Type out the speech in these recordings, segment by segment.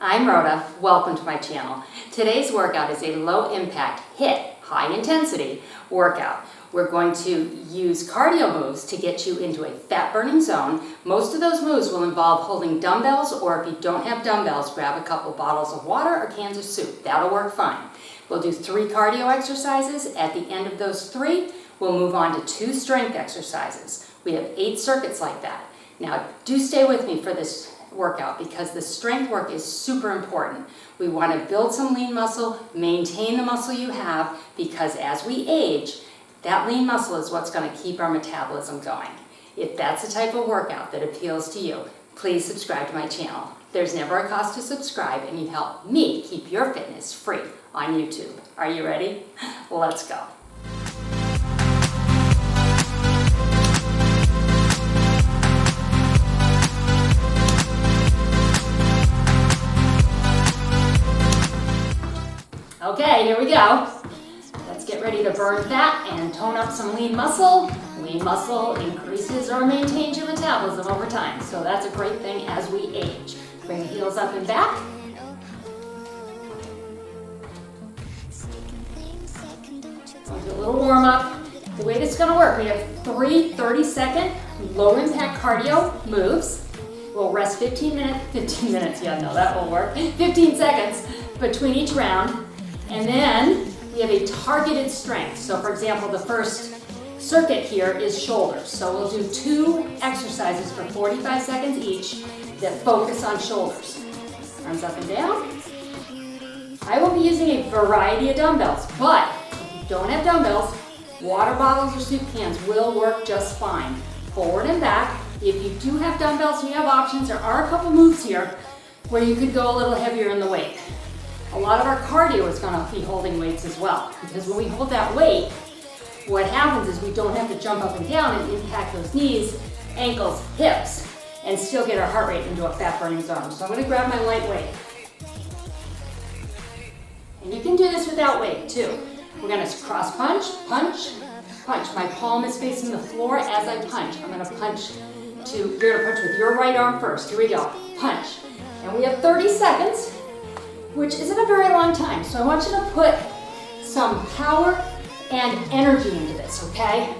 I'm Rhoda, welcome to my channel. Today's workout is a low impact, HIIT, high intensity workout. We're going to use cardio moves to get you into a fat burning zone. Most of those moves will involve holding dumbbells, or if you don't have dumbbells, grab a couple bottles of water or cans of soup. That'll work fine. We'll do 3 cardio exercises. At the end of those 3, we'll move on to 2 strength exercises. We have 8 circuits like that. Now, do stay with me for this workout because the strength work is super important. We want to build some lean muscle, maintain the muscle you have, because as we age, that lean muscle is what's going to keep our metabolism going. If that's the type of workout that appeals to you, please subscribe to my channel. There's never a cost to subscribe, and you help me keep your fitness free on YouTube. Are you ready? Let's go. Okay, here we go. Let's get ready to burn fat and tone up some lean muscle. Lean muscle increases or maintains your metabolism over time, so that's a great thing as we age. Bring the heels up and back. We'll do a little warm up. The way this is going to work, we have 3 30-second low impact cardio moves. We'll rest 15 minutes, yeah, no, that will work. 15 seconds between each round. And then we have a targeted strength. So for example, the first circuit here is shoulders. So we'll do 2 exercises for 45 seconds each that focus on shoulders. Arms up and down. I will be using a variety of dumbbells, but if you don't have dumbbells, water bottles or soup cans will work just fine. Forward and back. If you do have dumbbells and you have options, there are a couple moves here where you could go a little heavier in the weight. A lot of our cardio is going to be holding weights as well, because when we hold that weight, what happens is we don't have to jump up and down and impact those knees, ankles, hips, and still get our heart rate into a fat burning zone. So I'm going to grab my light weight. And you can do this without weight too. We're going to cross punch, punch, punch. My palm is facing the floor as I punch. I'm going to punch you're going to punch with your right arm first. Here we go. Punch. And we have 30 seconds, which isn't a very long time. So I want you to put some power and energy into this, okay?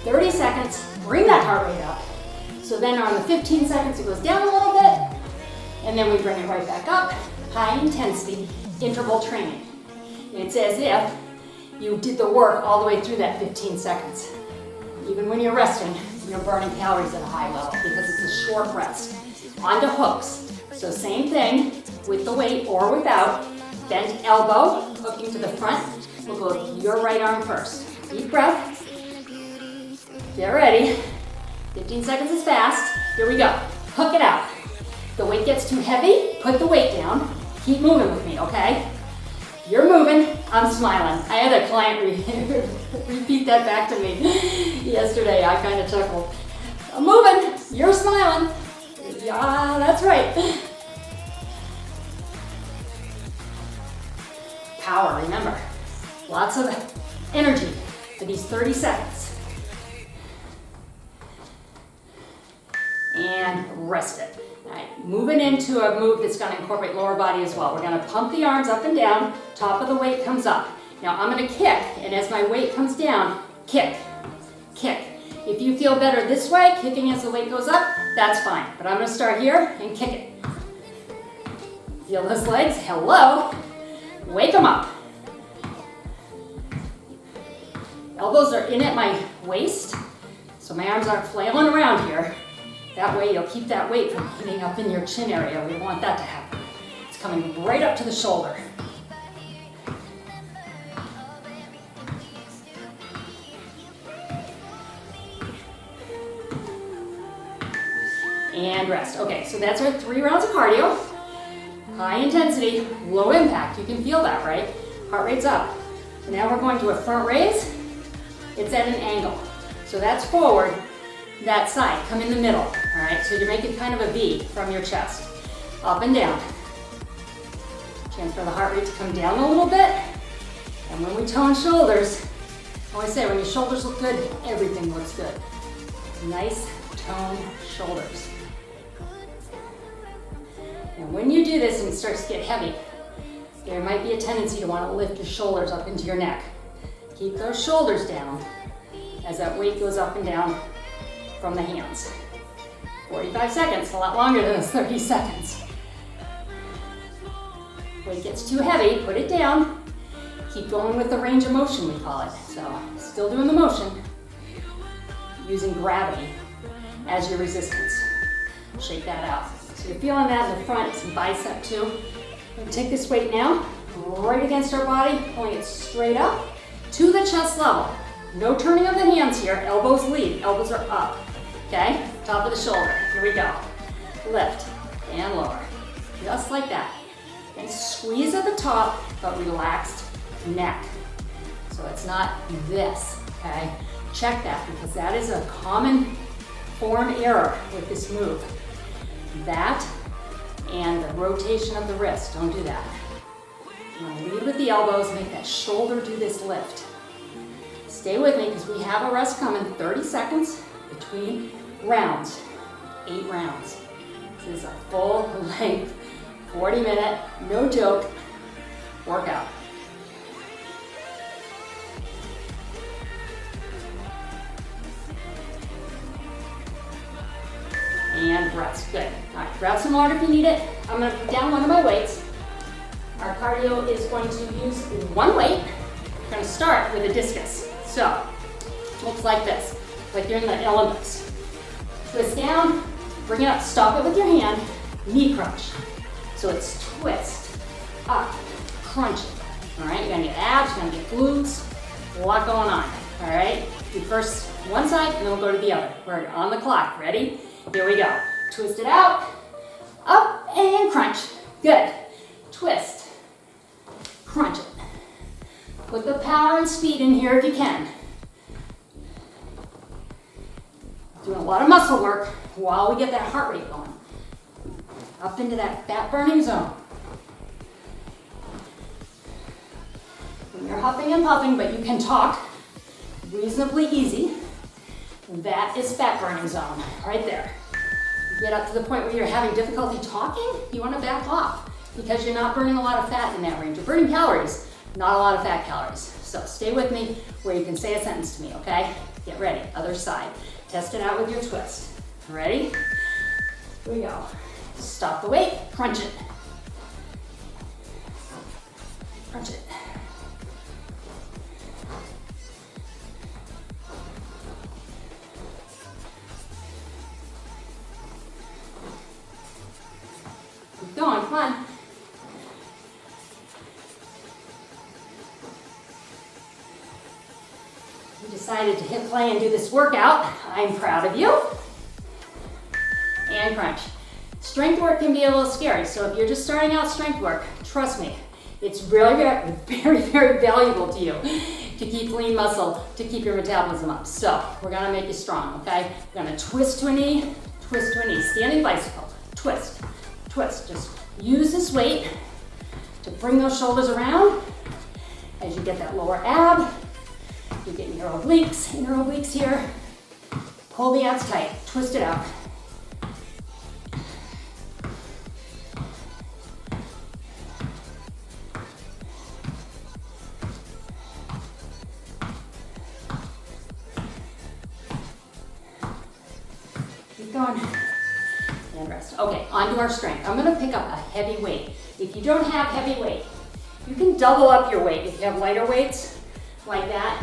30 seconds, bring that heart rate up. So then on the 15 seconds, it goes down a little bit, and then we bring it right back up. High intensity interval training. It's as if you did the work all the way through that 15 seconds. Even when you're resting, you're burning calories at a high level because it's a short rest. Onto hooks. So same thing with the weight or without. Bent elbow, hooking to the front. We'll go with your right arm first. Deep breath. Get ready. 15 seconds is fast. Here we go. Hook it out. If the weight gets too heavy, put the weight down. Keep moving with me, okay? You're moving, I'm smiling. I had a client repeat that back to me yesterday. I kind of chuckled. I'm moving, you're smiling. Yeah, that's right. Power, remember. Lots of energy for these 30 seconds. And rest it. All right, moving into a move that's going to incorporate lower body as well. We're going to pump the arms up and down. Top of the weight comes up. Now I'm going to kick, and as my weight comes down, kick, kick. If you feel better this way, kicking as the weight goes up, that's fine. But I'm going to start here and kick it. Feel those legs? Hello. Wake them up. Elbows are in at my waist, so my arms aren't flailing around here. That way you'll keep that weight from hitting up in your chin area. We don't want that to happen. It's coming right up to the shoulder. And rest. Okay, so that's our 3 rounds of cardio. High intensity, low impact. You can feel that, right? Heart rate's up. So now we're going to a front raise. It's at an angle. So that's forward, that side. Come in the middle. All right, so you're making kind of a V from your chest. Up and down. Chance for the heart rate to come down a little bit. And when we tone shoulders, I always say when your shoulders look good, everything looks good. Nice toned shoulders. And when you you do this and it starts to get heavy, there might be a tendency to want to lift your shoulders up into your neck. Keep those shoulders down as that weight goes up and down from the hands. 45 seconds, a lot longer than 30 seconds. Weight gets too heavy, put it down. Keep going with the range of motion, we call it. So, still doing the motion, using gravity as your resistance. Shake that out. So you're feeling that in the front, some bicep too. We're gonna take this weight now, right against our body, pulling it straight up to the chest level. No turning of the hands here, elbows lead, elbows are up. Okay, top of the shoulder, here we go. Lift and lower, just like that. And squeeze at the top, but relaxed neck. So it's not this, okay? Check that, because that is a common form error with this move. That and the rotation of the wrist, don't do that. You want to lead with the elbows, make that shoulder do this lift. Stay with me, because we have a rest coming, 30 seconds between rounds, 8 rounds. This is a full length, 40-minute, no joke, workout. And rest, good. All right, grab some water if you need it. I'm gonna put down one of my weights. Our cardio is going to use one weight. We're gonna start with a discus. So, looks like this, like you're in the Olympics. Twist down, bring it up, stop it with your hand, knee crunch. So it's twist, up, crunch it. All right, you're gonna get abs, you're gonna get glutes, a lot going on. All right, do first one side and then we'll go to the other. We're on the clock, ready? Here we go. Twist it out, up and crunch. Good. Twist, crunch it. Put the power and speed in here if you can. Doing a lot of muscle work while we get that heart rate going. Up into that fat burning zone. When you're huffing and puffing, but you can talk reasonably easy, that is fat burning zone, right there. You get up to the point where you're having difficulty talking, you want to back off, because you're not burning a lot of fat in that range. You're burning calories, not a lot of fat calories. So stay with me where you can say a sentence to me, okay? Get ready, other side. Test it out with your twist. Ready? Here we go. Stop the weight, crunch it. Crunch it. Keep going, come on. You decided to hit play and do this workout. I'm proud of you. And crunch. Strength work can be a little scary, so if you're just starting out strength work, trust me, it's really very, very valuable to you to keep lean muscle, to keep your metabolism up. So we're gonna make you strong, okay? We're gonna twist to a knee, twist to a knee, standing bicycle, twist, twist. Just use this weight to bring those shoulders around as you get that lower ab. You're getting your obliques, inner obliques here. Pull the abs tight, twist it out. Keep going. And rest. Okay, on to our strength. I'm gonna pick up a heavy weight. If you don't have heavy weight, you can double up your weight if you have lighter weights like that,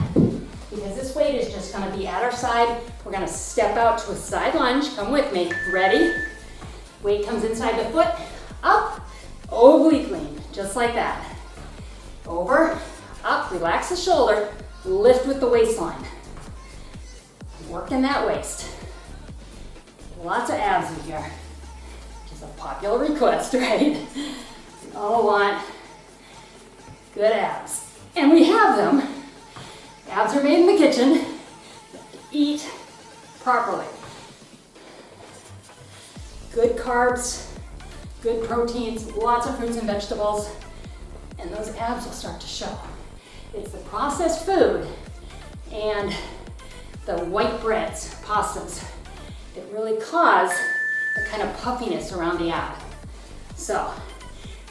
because this weight is just gonna be at our side. We're gonna step out to a side lunge. Come with me. Ready? Weight comes inside the foot, up, oblique lean, just like that. Over, up, relax the shoulder, lift with the waistline. Working that waist. Lots of abs in here, which is a popular request, right? We all want good abs. And we have them. Abs are made in the kitchen. You have to eat properly. Good carbs, good proteins, lots of fruits and vegetables, and those abs will start to show. It's the processed food and the white breads, pastas, that really cause the kind of puffiness around the ab. So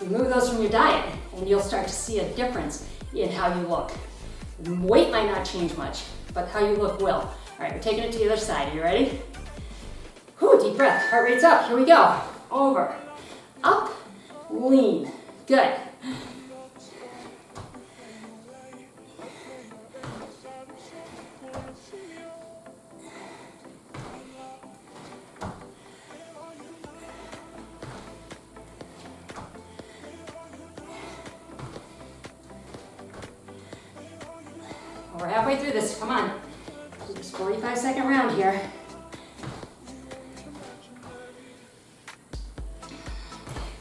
remove those from your diet and you'll start to see a difference in how you look. Weight might not change much, but how you look will. All right, we're taking it to the other side. Are you ready? Whew, deep breath, heart rate's up. Here we go. Over, up, lean. Good. We're halfway through this, come on. Just 45-second round here.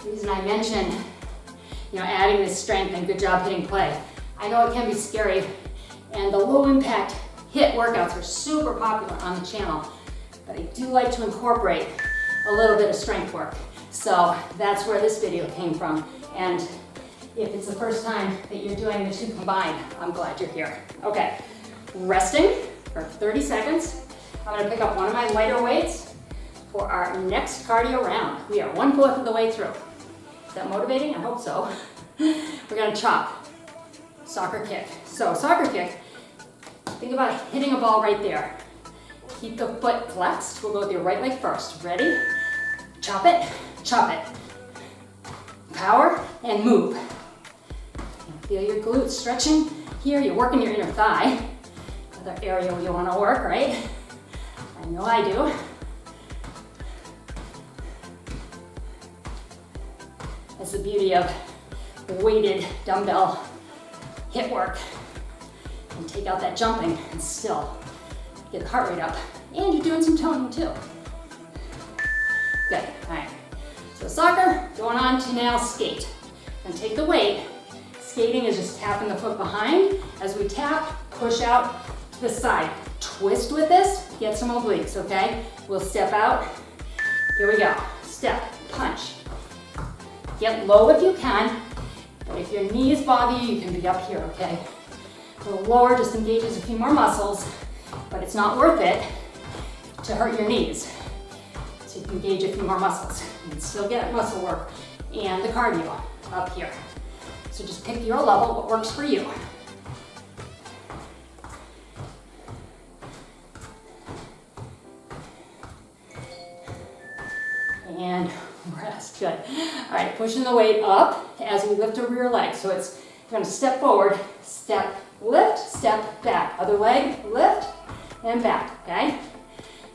The reason I mentioned, adding this strength and good job hitting play. I know it can be scary, and the low impact HIIT workouts are super popular on the channel, but I do like to incorporate a little bit of strength work. So that's where this video came from. And if it's the first time that you're doing the two combined, I'm glad you're here. Okay, resting for 30 seconds. I'm gonna pick up one of my lighter weights for our next cardio round. We are 1/4 of the way through. Is that motivating? I hope so. We're gonna chop, soccer kick. So soccer kick, think about hitting a ball right there. Keep the foot flexed. We'll go with your right leg first. Ready? Chop it, chop it. Power and move. Feel your glutes stretching here. You're working your inner thigh. Another area where you want to work, right? I know I do. That's the beauty of weighted dumbbell HIIT work. And take out that jumping and still get the heart rate up. And you're doing some toning too. Good, all right. So soccer, going on to now skate. And take the weight. Skating is just tapping the foot behind. As we tap, push out to the side. Twist with this, get some obliques, okay? We'll step out. Here we go. Step, punch. Get low if you can, but if your knees bother you, you can be up here, okay? A little lower just engages a few more muscles, but it's not worth it to hurt your knees. So you can engage a few more muscles. You can still get muscle work and the cardio up here. So just pick your level, what works for you. And rest, good. All right, pushing the weight up as we lift a rear leg. So it's, you're gonna step forward, step, lift, step back. Other leg, lift, and back, okay?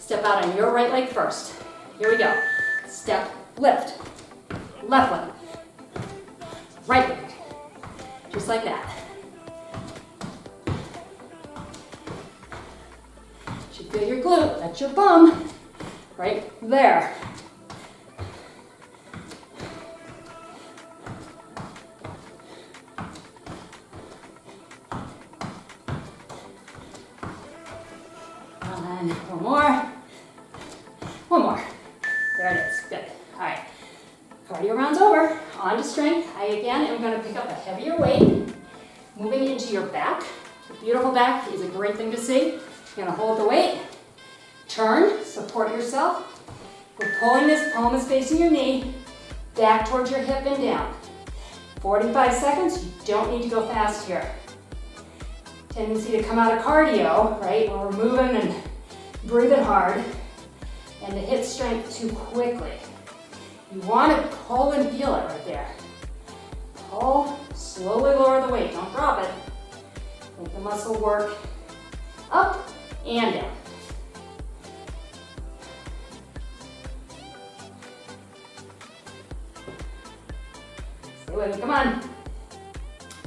Step out on your right leg first. Here we go. Step, lift, left leg, right leg. Just like that. Should feel your glute, that's your bum, right there. And one more. One more. There it is, good. All right, cardio round's over. On to strength. I again am going to pick up a heavier weight, moving into your back. The beautiful back is a great thing to see. You're going to hold the weight, turn, support yourself. We're pulling this, palm is facing your knee, back towards your hip and down. 45 seconds, you don't need to go fast here. Tendency to come out of cardio, right, when we're moving and breathing hard, and to hit strength too quickly. You want to pull and feel it right there. Pull, slowly lower the weight, don't drop it. Make the muscle work up and down. Stay with me, come on.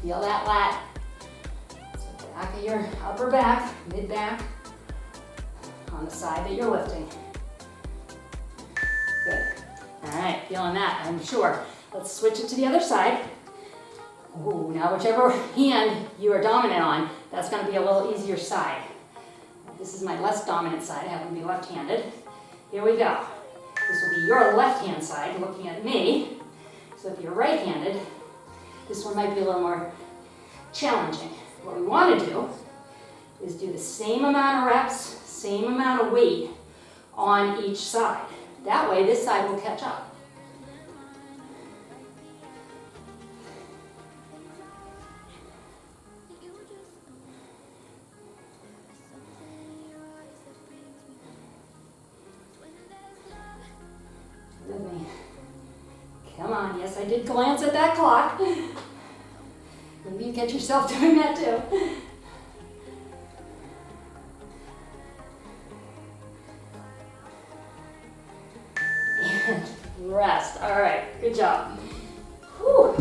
Feel that lat. So back of your upper back, mid back, on the side that you're lifting. Good. All right, feeling that, I'm sure. Let's switch it to the other side. Ooh, now whichever hand you are dominant on, that's gonna be a little easier side. This is my less dominant side, I happen to be left-handed. Here we go. This will be your left-hand side looking at me. So if you're right-handed, this one might be a little more challenging. What we wanna do is do the same amount of reps, same amount of weight on each side. That way, this side will catch up. on. Yes, I did glance at that clock. Maybe you catch yourself doing that too. And rest. All right, good job. Whew.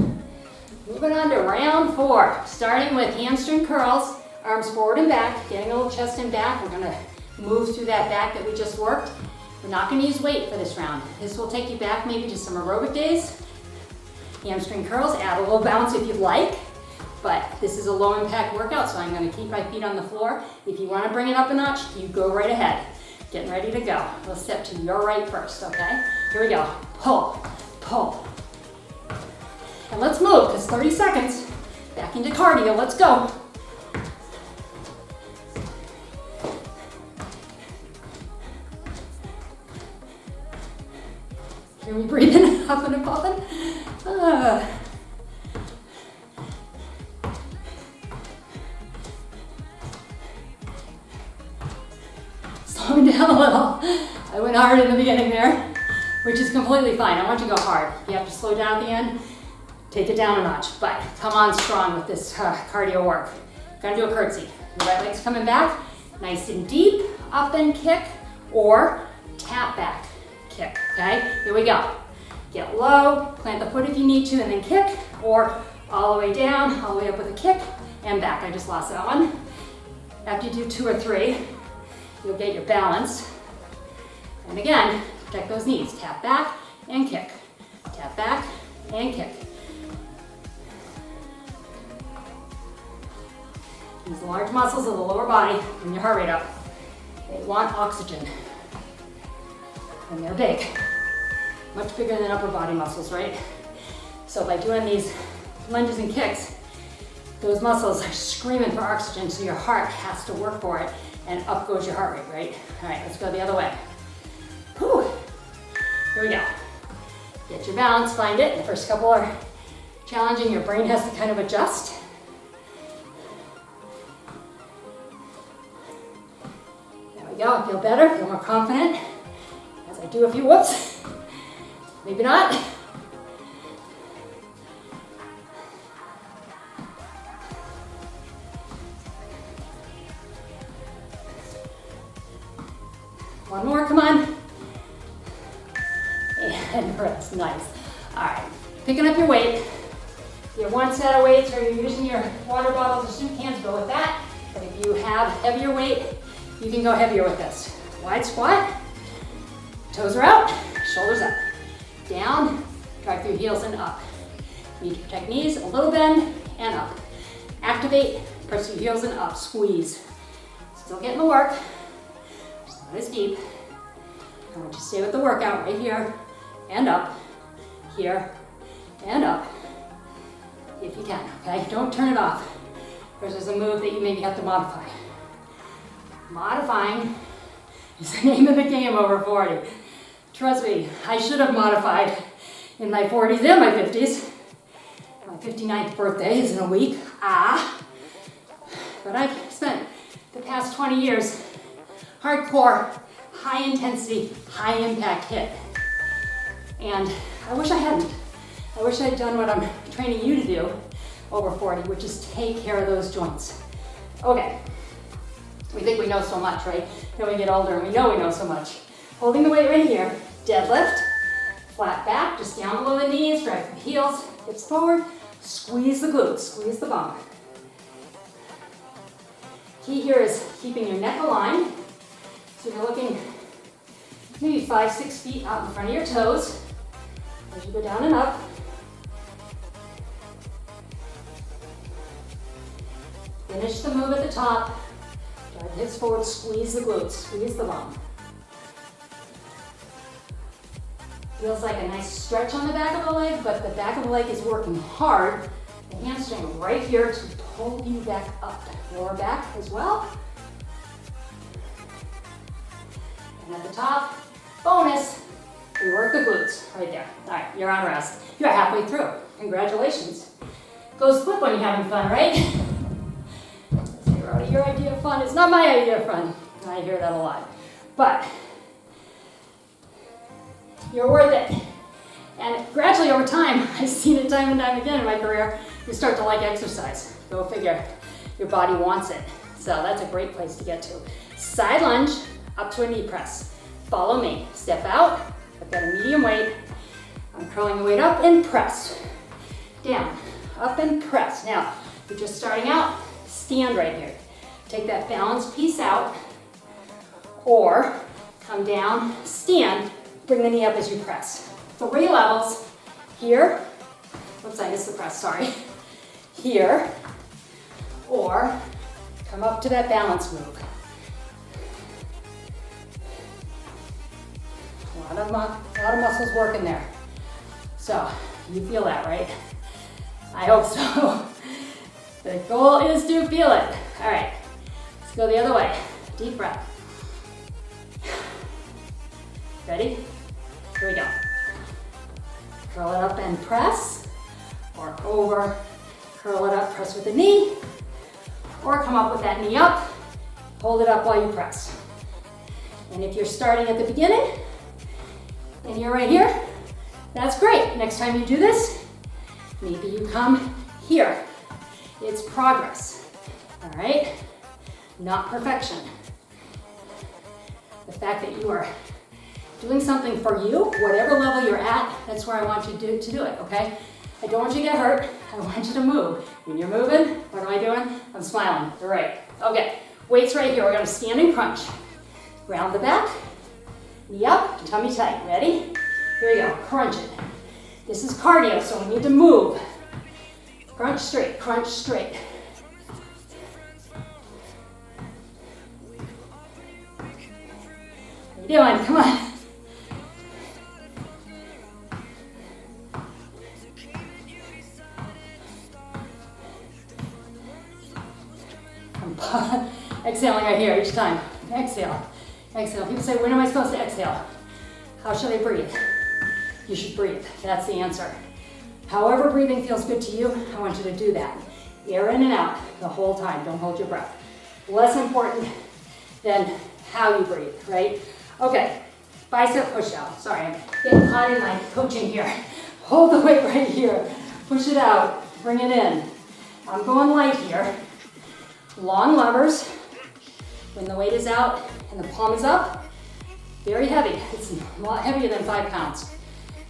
Moving on to round 4, starting with hamstring curls, arms forward and back, getting a little chest and back. We're gonna move through that back that we just worked. We're not gonna use weight for this round. This will take you back maybe to some aerobic days. Hamstring curls, add a little bounce if you'd like, but this is a low impact workout, so I'm gonna keep my feet on the floor. If you wanna bring it up a notch, you go right ahead. Getting ready to go. We'll step to your right first, okay? Here we go. Pull, pull. And let's move, because 30 seconds. Back into cardio, let's go. Hear me breathing, huffing and puffing? Slowing down a little. I went hard in the beginning there, which is completely fine. I want you to go hard. You have to slow down at the end, take it down a notch, but come on strong with this cardio work. Gonna do a curtsy. Your right leg's coming back, nice and deep, up and kick, or tap back, kick, okay? Here we go. Get low, plant the foot if you need to, and then kick, or all the way down, all the way up with a kick, and back. I just lost that one. After you do 2 or 3, you'll get your balance. And again, protect those knees. Tap back and kick. Tap back and kick. These large muscles of the lower body, bring your heart rate up. They want oxygen. And they're big. Much bigger than upper body muscles, right? So by doing these lunges and kicks, those muscles are screaming for oxygen, so your heart has to work for it, and up goes your heart rate, right? All right, let's go the other way. Whew. Here we go. Get your balance, find it. The first couple are challenging. Your brain has to kind of adjust. There we go. I feel better, feel more confident as I do a few whoops. Maybe not. One more, come on. And press, nice. All right, picking up your weight. If you have one set of weights or you're using your water bottles or soup cans, go with that. But if you have heavier weight, you can go heavier with this. Wide squat, toes are out, shoulders up. Down, drive through heels and up. You need to protect knees, a little bend, and up. Activate, press through heels and up, squeeze. Still getting the work. Not as deep. I want you to stay with the workout right here and up, here and up, if you can, okay? Don't turn it off, because there's a move that you maybe have to modify. Modifying is the name of the game over 40. Trust me, I should have modified in my 40s and my 50s. My 59th birthday is in a week, but I've spent the past 20 years hardcore, high intensity, high impact HIIT. And I wish I hadn't. I wish I'd done what I'm training you to do over 40, which is take care of those joints. Okay, we think we know so much, right? Then we get older and we know so much. Holding the weight right here, deadlift, flat back, just down below the knees, drive the heels, hips forward, squeeze the glutes, squeeze the bum. Key here is keeping your neck aligned. So you're looking maybe 5-6 feet out in front of your toes as you go down and up. Finish the move at the top. Drive the hips forward, squeeze the glutes, squeeze the bum. Feels like a nice stretch on the back of the leg, but the back of the leg is working hard. The hamstring right here to pull you back up. Lower back as well. And at the top, bonus, we work the glutes right there. All right, you're on rest. You're halfway through. Congratulations. Goes quick when you're having fun, right? Your idea of fun is not my idea of fun. I hear that a lot. But you're worth it. And gradually over time, I've seen it time and time again in my career, you start to like exercise. Go figure. Your body wants it. So that's a great place to get to. Side lunge up to a knee press. Follow me. Step out. I've got a medium weight. I'm curling the weight up and press. Down, up and press. Now, if you're just starting out, stand right here. Take that balance piece out, or come down, stand, bring the knee up as you press. 3 levels. Here, oops, I missed the press, sorry. Here, or come up to that balance move. A lot of muscles working there. So, you feel that, right? I hope so. The goal is to feel it. All right, let's go the other way. Deep breath. Ready? Here we go. Curl it up and press, or over, curl it up, press with the knee, or come up with that knee up, hold it up while you press. And if you're starting at the beginning, and you're right here, that's great. Next time you do this, maybe you come here. It's progress, all right? Not perfection. The fact that you are doing something for you, whatever level you're at, that's where I want you to do it, okay? I don't want you to get hurt. I want you to move. When you're moving, what am I doing? I'm smiling. You're right. Okay, weights right here. We're gonna stand and crunch. Round the back, knee up, tummy tight. Ready? Here we go, crunch it. This is cardio, so we need to move. Crunch straight, crunch straight. How you doing? Come on. Exhaling right here each time. Exhale. Exhale. People say, when am I supposed to exhale? How should I breathe? You should breathe. That's the answer. However breathing feels good to you, I want you to do that. Air in and out the whole time. Don't hold your breath. Less important than how you breathe, right? Okay, bicep push-out. Sorry, I'm getting hot in my coaching here. Hold the weight right here. Push it out. Bring it in. I'm going light here. Long levers. When the weight is out and the palm is up, very heavy. It's a lot heavier than 5 pounds.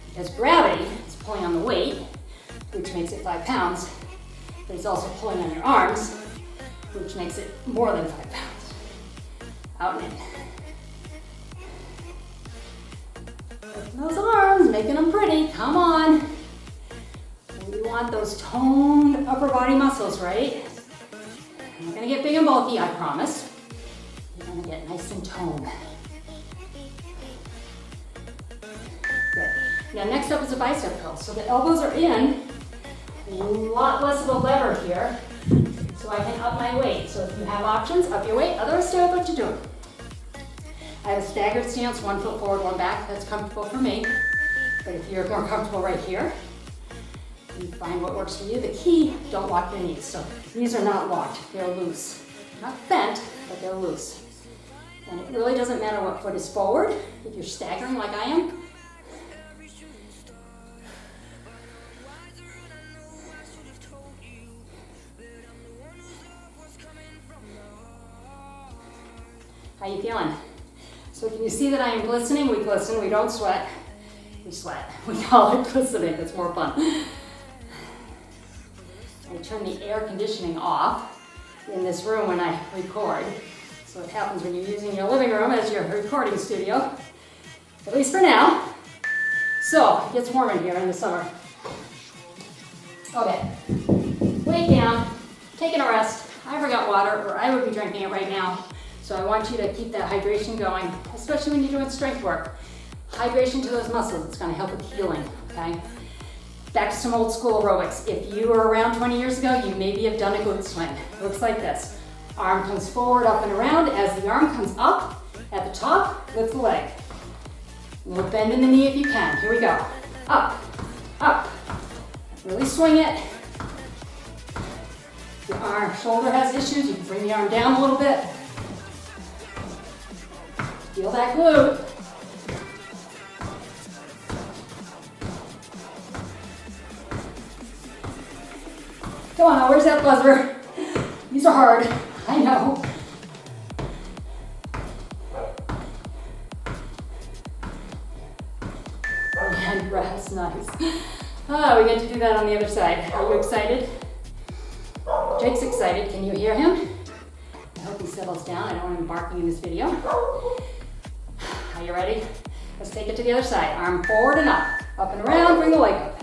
Because gravity is pulling on the weight, which makes it 5 pounds, but it's also pulling on your arms, which makes it more than 5 pounds. Out and in. Open those arms, making them pretty, come on. We want those toned upper body muscles, right? You're not gonna get big and bulky, I promise. You're gonna get nice and toned. Good. Now next up is a bicep curl. So the elbows are in, a lot less of a lever here, so I can up my weight. So if you have options, up your weight, otherwise stay with what you're doing. I have a staggered stance, 1 foot forward, 1 back. That's comfortable for me. But if you're more comfortable right here, you find what works for you. The key, don't lock your knees. So these are not locked, they're loose. Not bent, but they're loose. And it really doesn't matter what foot is forward. If you're staggering like I am, how you feeling? So can you see that I am glistening? We glisten, we don't sweat. We sweat. We call it glistening, it's more fun. I turn the air conditioning off in this room when I record. So it happens when you're using your living room as your recording studio, at least for now. So it gets warm in here in the summer. Okay, weight down, taking a rest. I forgot water, or I would be drinking it right now. So I want you to keep that hydration going, especially when you're doing strength work. Hydration to those muscles, it's gonna help with healing, okay? Back to some old school aerobics. If you were around 20 years ago, you maybe have done a glute swing. It looks like this. Arm comes forward, up and around. As the arm comes up at the top, lift the leg. A little bend in the knee if you can. Here we go. Up, up. Really swing it. If your arm, shoulder has issues, you can bring the arm down a little bit. Feel that glute. Come on, where's that buzzer? These are hard, I know. And rest, nice. Oh, we get to do that on the other side. Are you excited? Jake's excited, can you hear him? I hope he settles down. I don't want him barking in this video. Are you ready? Let's take it to the other side. Arm forward and up and around, bring the leg up.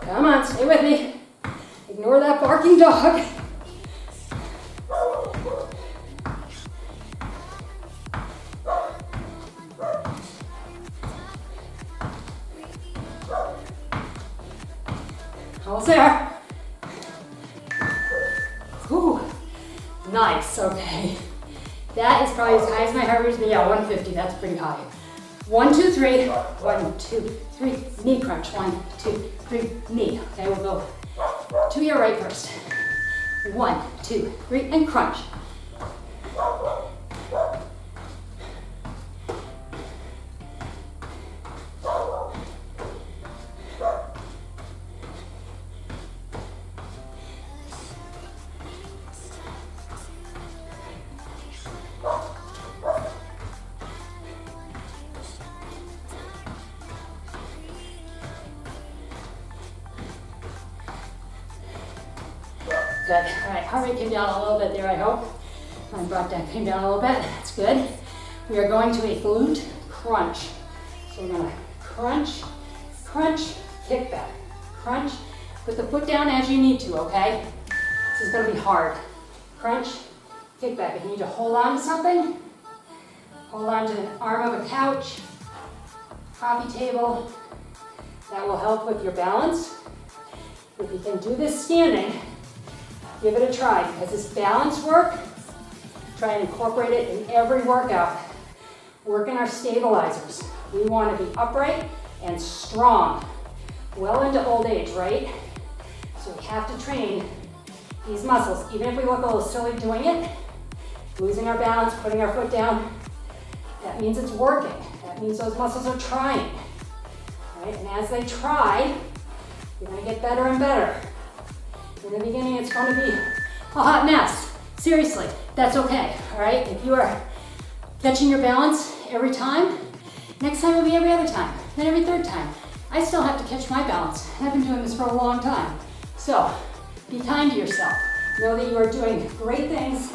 Come on, stay with me. Ignore that barking dog. Almost there. Ooh, nice, okay. That is probably as high as my heart rate is, but yeah, 150, that's pretty high. 1, 2, 3, 1, 2, 3, knee crunch, 1, 2, 3, knee. Okay, we'll go to your right first. 1, 2, 3, and crunch. Good. All right, heart rate came down a little bit there, I hope. My butt came down a little bit. That's good. We are going to a glute crunch. So we're going to crunch, crunch, kick back. Crunch. Put the foot down as you need to, okay? This is going to be hard. Crunch, kick back. If you need to hold on to something, hold on to the arm of a couch, coffee table. That will help with your balance. If you can do this standing, give it a try, because this balance work, try and incorporate it in every workout. Working our stabilizers. We want to be upright and strong. Well into old age, right? So we have to train these muscles. Even if we look a little silly doing it, losing our balance, putting our foot down, that means it's working. That means those muscles are trying. Right? And as they try, you're going to get better and better. In the beginning, it's going to be a hot mess. Seriously, that's okay, all right? If you are catching your balance every time, next time will be every other time, then every third time. I still have to catch my balance. I've been doing this for a long time. So, be kind to yourself. Know that you are doing great things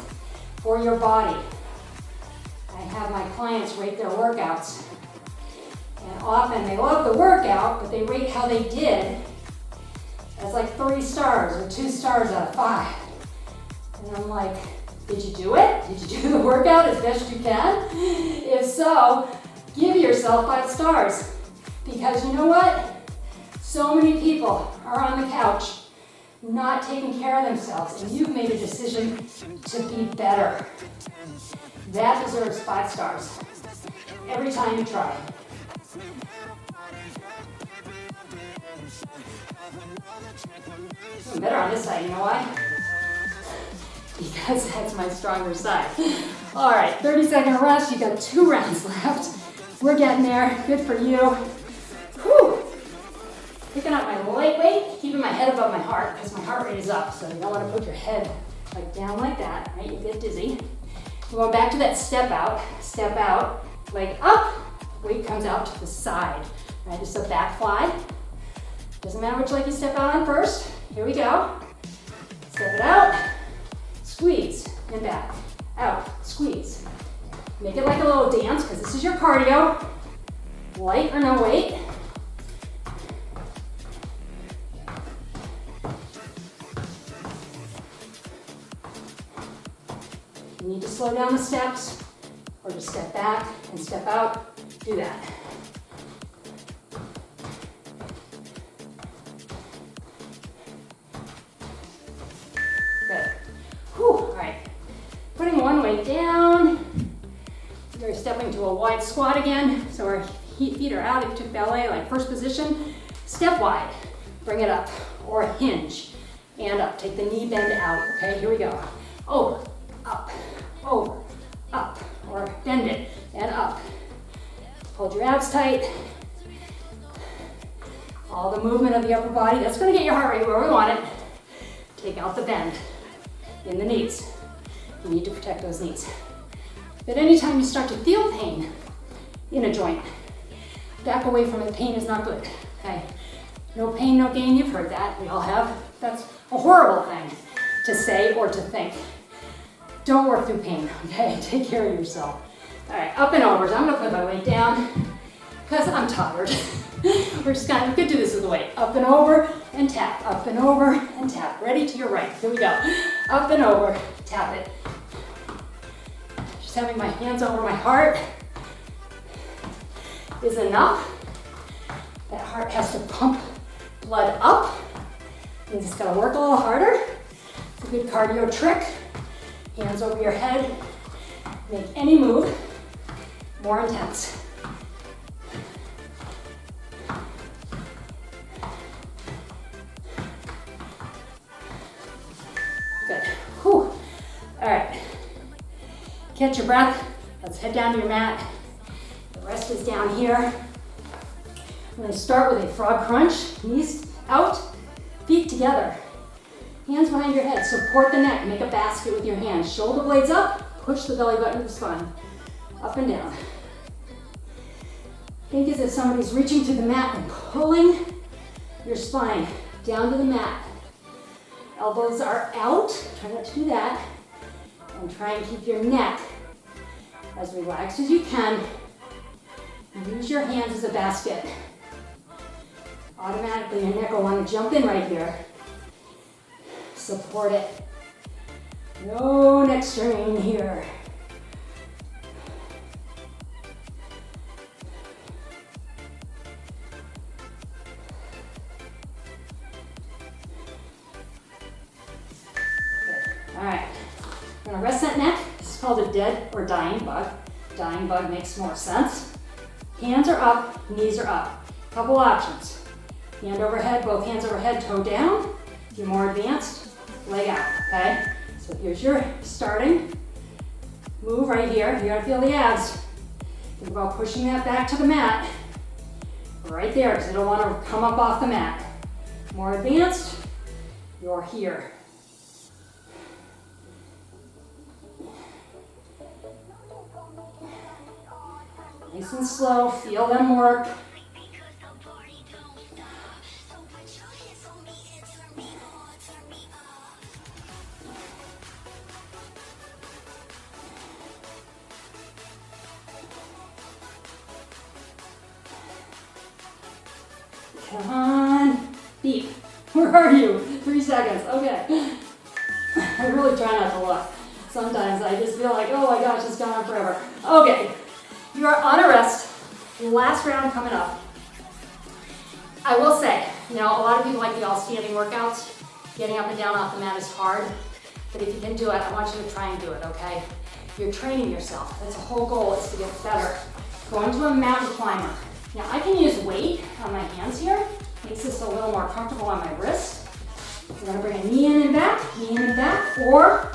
for your body. I have my clients rate their workouts. And often they love the workout, but they rate how they did as like 3 stars or 2 stars out of 5. And I'm like, did you do it? Did you do the workout as best you can? If so, give yourself 5 stars. Because you know what? So many people are on the couch not taking care of themselves, and you've made a decision to be better. That deserves 5 stars every time you try. I'm better on this side, you know why? Because that's my stronger side. All right, 30-second rest. You got 2 rounds left. We're getting there. Good for you. Whew. Picking up my light weight, keeping my head above my heart because my heart rate is up. So you don't want to put your head like down like that, right? You get dizzy. We're going back to that step out, leg up, weight comes out to the side. Right, just a back fly. Doesn't matter which leg you step out on first. Here we go. Step it out, squeeze, and back. Out, squeeze. Make it like a little dance because this is your cardio. Light or no weight. If you need to slow down the steps or just step back and step out, do that. Good. Whew, all right. Putting one weight down. We're stepping to a wide squat again. So our feet are out. If you took ballet, like first position, step wide. Bring it up, or hinge, and up. Take the knee bend out, okay? Here we go. Over, up, or bend it, and up. Hold your abs tight. All the movement of the upper body, that's gonna get your heart rate where we want it. Take out the bend in the knees. You need to protect those knees. But anytime you start to feel pain in a joint, back away from it. Pain is not good, okay? No pain, no gain, you've heard that. We all have. That's a horrible thing to say or to think. Don't work through pain, okay? Take care of yourself. All right, up and over. So I'm gonna put my weight down because I'm tired. We could do this with the weight. Up and over and tap, up and over and tap. Ready to your right. Here we go. Up and over, tap it. Just having my hands over my heart is enough. That heart has to pump blood up. You just gotta work a little harder. It's a good cardio trick. Hands over your head. Make any move more intense. Good. Whew. All right. Catch your breath. Let's head down to your mat. The rest is down here. I'm going to start with a frog crunch. Knees out, feet together. Hands behind your head. Support the neck. Make a basket with your hands. Shoulder blades up. Push the belly button to the spine. Up and down. Think as if somebody's reaching to the mat and pulling your spine down to the mat. Elbows are out. Try not to do that. And try and keep your neck as relaxed as you can. Use your hands as a basket. Automatically your neck will want to jump in right here. Support it. No neck strain here. Good. All right. I'm gonna rest that neck. This is called a dead or dying bug. Dying bug makes more sense. Hands are up, knees are up. Couple options. Hand overhead, both hands overhead, toe down. If you're more advanced, leg out, okay? So here's your starting move right here. You're gonna feel the abs. Think about pushing that back to the mat. Right there, because you don't want to come up off the mat. More advanced, you're here. Nice and slow, feel them work. Come on, beep. Where are you? 3 seconds, okay. I really try not to look. Sometimes I just feel like, oh my gosh, it's gone on forever. Okay. You are on a rest. Last round coming up. I will say, a lot of people like the all standing workouts. Getting up and down off the mat is hard, but if you can do it, I want you to try and do it, okay? You're training yourself. That's the whole goal, is to get better. Going to a mountain climber. Now I can use weight on my hands here. Makes this a little more comfortable on my wrist. I'm gonna bring a knee in and back, or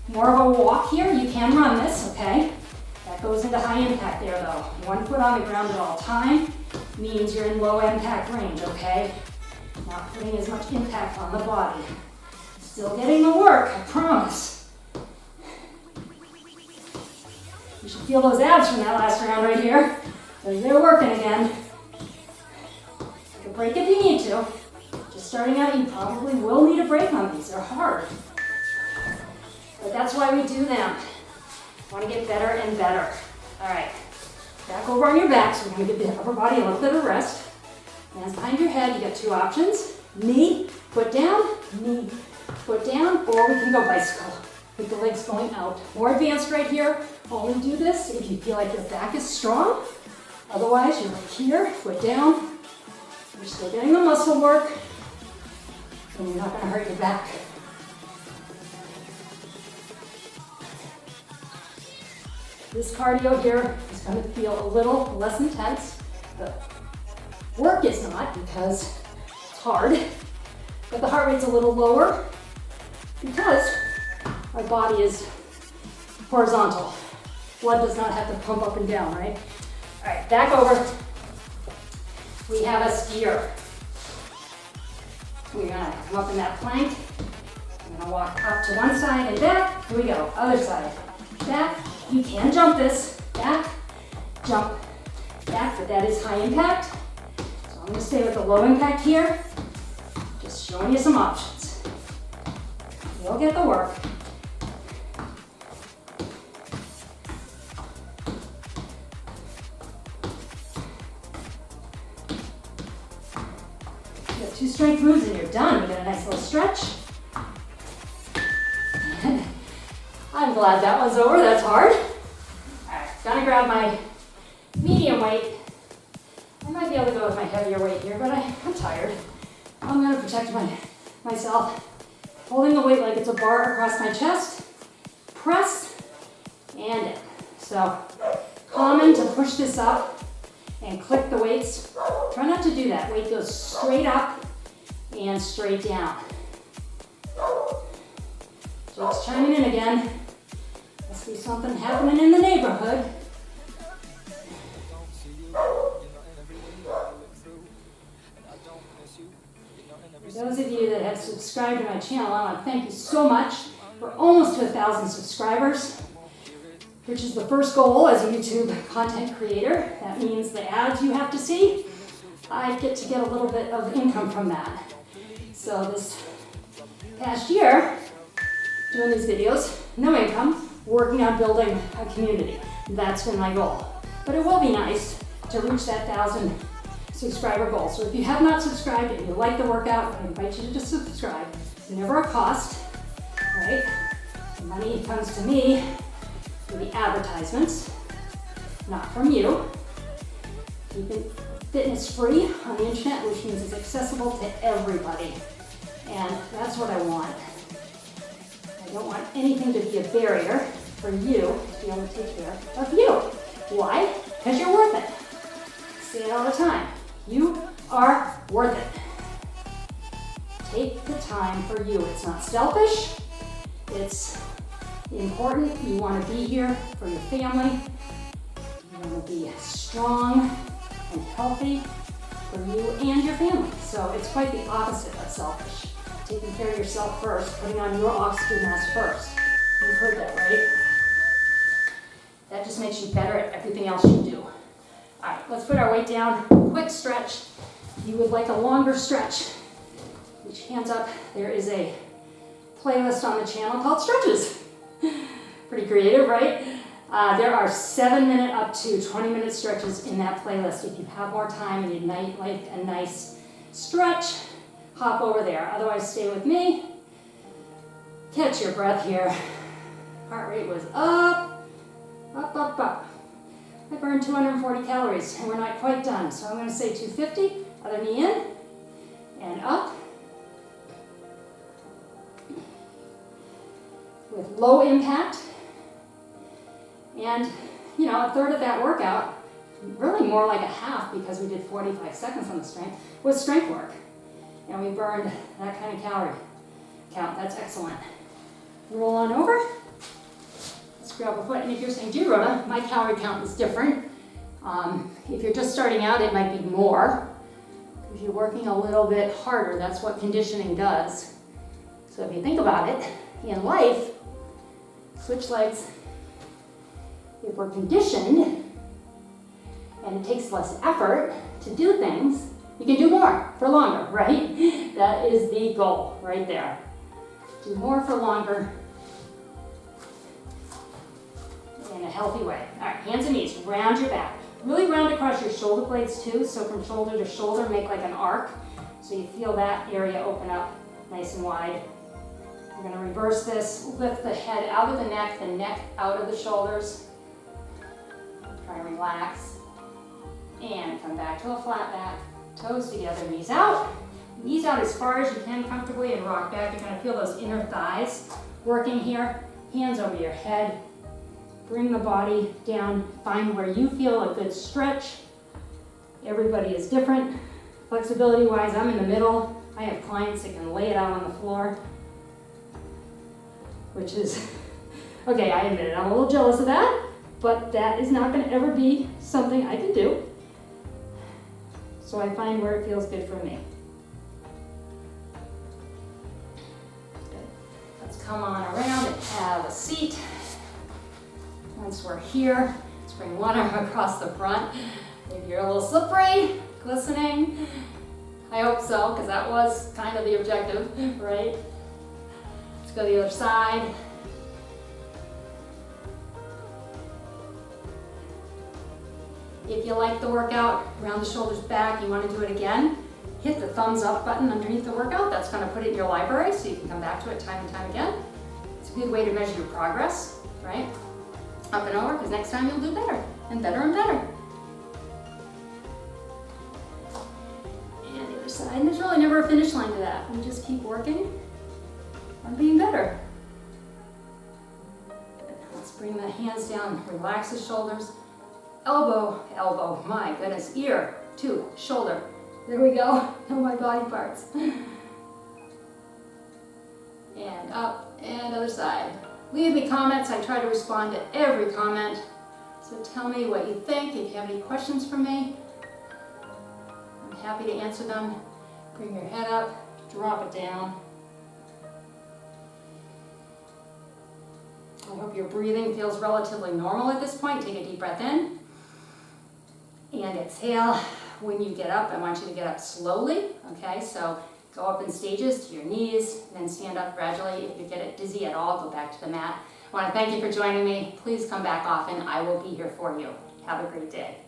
more of a walk here. You can run this, okay? That goes into high impact there though. 1 foot on the ground at all time means you're in low impact range, okay? Not putting as much impact on the body. Still getting the work, I promise. You should feel those abs from that last round right here. They're working again. Take a break if you need to. Just starting out, you probably will need a break on these. They're hard. But that's why we do them. Want to get better and better. All right, back over on your back, so we're going to give the upper body a little bit of rest. Hands behind your head, you got 2 options. Knee, foot down, knee, foot down, or we can go bicycle with the legs going out. More advanced right here. Only do this if you feel like your back is strong. Otherwise, you're right here, foot down. You're still getting the muscle work, and you're not going to hurt your back. This cardio here is going to feel a little less intense. The work is not, because it's hard, but the heart rate's a little lower because our body is horizontal. blood does not have to pump up and down, right? All right, back over. We have a skier. We're gonna come up in that plank. I'm gonna walk up to one side and back. Here we go, other side. Back, you can jump this. Back, jump, back, but that is high impact. So I'm gonna stay with the low impact here. Just showing you some options. You'll get the work. You have 2 strength moves and you're done. You get a nice little stretch. And I'm glad that one's over. That's hard. All right, gotta grab my medium weight. I might be able to go with my heavier weight here, but I'm tired. I'm gonna protect myself. Holding the weight like it's a bar across my chest. Press and in. So common to push this up and click the weights. Try not to do that. Weight goes straight up and straight down. Jake's chiming in again. Must be something happening in the neighborhood. For those of you that have subscribed to my channel, I want to thank you so much. We're almost to 1,000 subscribers, which is the first goal as a YouTube content creator. That means the ads you have to see, I get to get a little bit of income from that. So this past year, doing these videos, no income, working on building a community. That's been my goal. But it will be nice to reach that 1,000 subscriber goal. So if you have not subscribed and you like the workout, I invite you to just subscribe. It's never a cost, right? The money comes to me for the advertisements, not from you. Keeping fitness free on the internet, which means it's accessible to everybody. And that's what I want. I don't want anything to be a barrier for you to be able to take care of you. Why? Because you're worth it. I say it all the time. You are worth it. Take the time for you. It's not selfish. It's important. You want to be here for your family. You want to be strong and healthy for you and your family. So it's quite the opposite of selfish. Taking care of yourself first, putting on your oxygen mask first. You've heard that, right? That just makes you better at everything else you do. All right, let's put our weight down. Quick stretch. If you would like a longer stretch, reach hands up. There is a playlist on the channel called Stretches. Pretty creative, right? There are 7-minute up to 20-minute stretches in that playlist. If you have more time and you'd like a nice stretch, hop over there. Otherwise, stay with me. Catch your breath here. Heart rate was up, up, up, up. I burned 240 calories and we're not quite done. So I'm going to say 250, other knee in and up. With low impact. And, you know, a third of that workout, really more like a half because we did 45 seconds on the strength, was strength work. And we burned that kind of calorie count. That's excellent. Roll on over. Let's grab a foot. And if you're saying, gee, Rhoda, my calorie count is different. If you're just starting out, it might be more. If you're working a little bit harder, that's what conditioning does. So if you think about it, in life, switch legs. If we're conditioned and it takes less effort to do things, you can do more for longer, right? That is the goal right there. Do more for longer in a healthy way. All right, hands and knees, round your back. Really round across your shoulder blades too, so from shoulder to shoulder, make like an arc. So you feel that area open up nice and wide. We're gonna reverse this, lift the head out of the neck out of the shoulders. Try and relax. And come back to a flat back. Toes together, knees out. Knees out as far as you can comfortably and rock back. You're gonna feel those inner thighs working here. Hands over your head. Bring the body down. Find where you feel a good stretch. Everybody is different. Flexibility-wise, I'm in the middle. I have clients that can lay it out on the floor, which is, okay, I admit it, I'm a little jealous of that. but that is not going to ever be something I can do. So I find where it feels good for me. Good. Let's come on around and have a seat. Once we're here, let's bring one arm across the front. Maybe you're a little slippery, glistening. I hope so, because that was kind of the objective, right? Let's go to the other side. If you like the workout, round the shoulders back, you want to do it again, hit the thumbs up button underneath the workout. That's going to put it in your library so you can come back to it time and time again. It's a good way to measure your progress, right? Up and over, because next time you'll do better and better and better. And the other side, and there's really never a finish line to that. We just keep working on being better. Good. Let's bring the hands down, relax the shoulders. Elbow, elbow, my goodness, ear, tooth, shoulder. There we go, all my body parts. And up, and other side. Leave me comments, I try to respond to every comment. So tell me what you think, if you have any questions for me. I'm happy to answer them. Bring your head up, drop it down. I hope your breathing feels relatively normal at this point. Take a deep breath in. And exhale. When you get up, I want you to get up slowly, okay? So go up in stages to your knees, and then stand up gradually. If you get dizzy at all, go back to the mat. I want to thank you for joining me. Please come back often. I will be here for you. Have a great day.